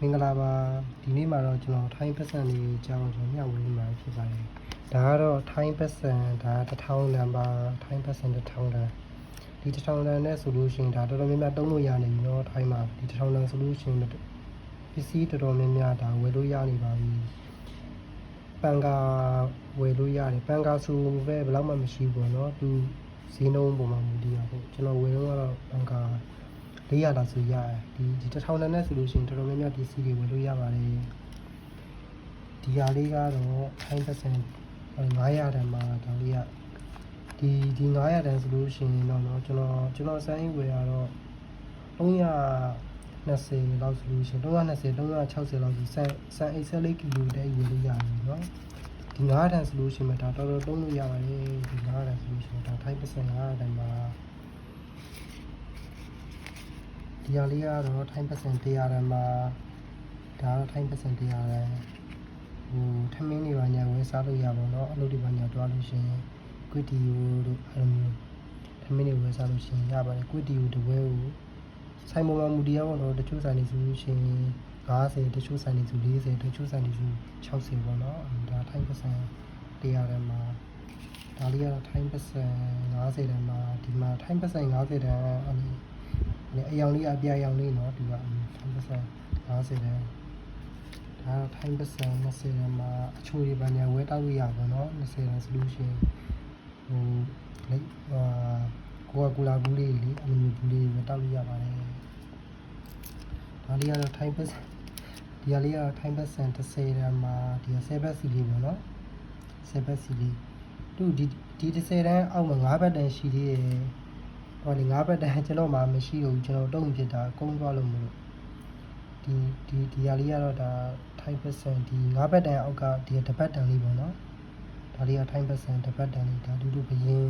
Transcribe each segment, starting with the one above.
မင်္ဂလာပါဒီနေ့မှာတော့ကျွန်တော်ထိုင်းပတ်စံလေးအကြောင်းကျွန်တော်မျှဝေမှာဖြစ်ပါတယ်ဒါကတော့ထိုင်းပတ်စံဒါ1000တန်ပါထိုင်းပတ်စံ1000တန်ဒီ1000တန်နဲ့ဆိုလို့ရှိရင်ဒါတော်တော်များများသုံးလို့ရနေပြီเนาะထိုင်းမှာဒီ1000တန်ဆိုလို့ရှိရင်ပစ္စည်းတော်တော်များများဒါဝယ်လို့ရနေပါပြီပန်ကာဝယ်လို့ရတယ်ပန်ကာဆိုပဲဘယ်တော့မှမရှိဘူးပေါ့เนาะသူဈေးနှုန်းပုံမှာမူတည်ရပေါ့ကျွန်တော်ဝယ်တော့ကတော့ပန်ကာ400လောက်ဆိုရတယ်ဒီ1000တန်နဲ့ဆိုလို့ရှိရင်တော်တော်များများပစ္စည်းတွေဝယ်လို့ရပါတယ်ဒီဟာလေးကတော့ထိုင်းပတ်စံ900တန်မှာဒါလေးကဒီ900တန်ဆိုလို့ရှိရင်တော့ကျွန်တော်စမ်းရေးဝယ်ရတော့320လောက်ဆိုလို့ရှိရင်320 360လောက်ဆိုစမ်းအိတ်ဆက်လေးကီလိုတည်းဝယ်လို့ရတယ်เนาะဒီ900တန်ဆိုလို့ရှိရင်ဒါတော်တော်သုံးလို့ရပါတယ်ဒီ900တန်ဆိုလို့ရှိရင်ဒါထိုင်းပတ်စံ900တန်မှာဒီဟာလေးကတော့ထိုင်းပတ်စံ100တန်မှာဒါတော့ထိုင်းပတ်စံ100တန်ထမင်းတွေပါညာဝယ်စားလို့ရပါတော့အလုပ်တွေပါညာတွားလို့ရှိရင်ကွီတီယိုတို့အဲ့လိုမျိုးထမင်းတွေဝယ်စားလို့ရှိရင်ရပါတယ်ကွီတီယိုတစ်ဝဲကိုဆိုင်ပေါ်မှာမူတည်ရပါတော့တချို့ဆိုင်တွေဆိုလို့ရှိရင်50တချို့ဆိုင်တွေဆို40တချို့ဆိုင်တွေဆို60ပေါ့နော်ဒါထိုင်းပတ်စံ100တန်မှာဒါလေးကတော့ထိုင်းပတ်စံ50တန်မှာဒီမှာထိုင်းပတ်စံ50တန်အယောင်လေးအပြာရောင်လေးเนาะဒီကထိုင်းပတ်စံ50တန်ဒါထိုင်းပတ်စံ20တန်မှာအချိုတွေပါညာဝဲတောက်လို့ရပါတော့20တန်ဆိုလို့ရှိရင်ကိုကာကိုလာဘူးလေးလေအလိုမျိုးဘူးလေးဝဲတောက်လို့ရပါတယ်ဒါလေးကတော့ထိုင်းပတ်စံဒီဟာလေးကတော့ထိုင်းပတ်စံ30တန်မှာဒီ10ဘတ်စီလေးပေါ့နော်10ဘတ်စီလေးသူဒီ30တန်အောက်မှာ9ဘတ်တန်ရှိသေးတယ်ဟောဒီ9ဘတ်တန်ကျွန်တော်မှမရှိဘူးကျွန်တော်တုံးဖြစ်တာကုန်းသွားလို့မလို့ဒီဟာလေးကတော့ဒါထိုင်းပတ်စံဒီ9ဘတ်တန်အောက်ကဒီတပတ်တန်လေးပေါ့နော်ဒါလေးကထိုင်းပတ်စံတပတ်တန်လေးဒါတူဘရင်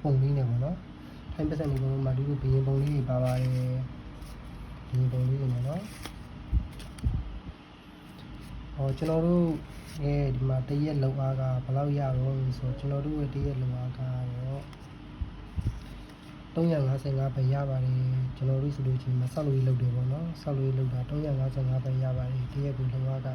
ပုံလေးနဲ့ပေါ့နော်ထိုင်းပတ်စံဒီပုံမှာတူဘရင်ပုံလေးတွေပါပါတယ်ဘရင်ပုံလေးတွေနဲ့နော်ကျွန်တော်တို့ဒီမှာတရက်လောက်အားကဘယ်လောက်ရတော့ဆိုကျွန်တော်တို့ရဲ့တရက်လောက်အားကတော့355ပဲရပါတယ်ကျွန်တော်တို့ဆိုလို့ချင်းမဆောက်လို့လုပ်တယ်ပေါ့နော်ဆောက်လို့လုပ်တာ355ပဲရပါတယ်တရက်ကိုလောက်အားက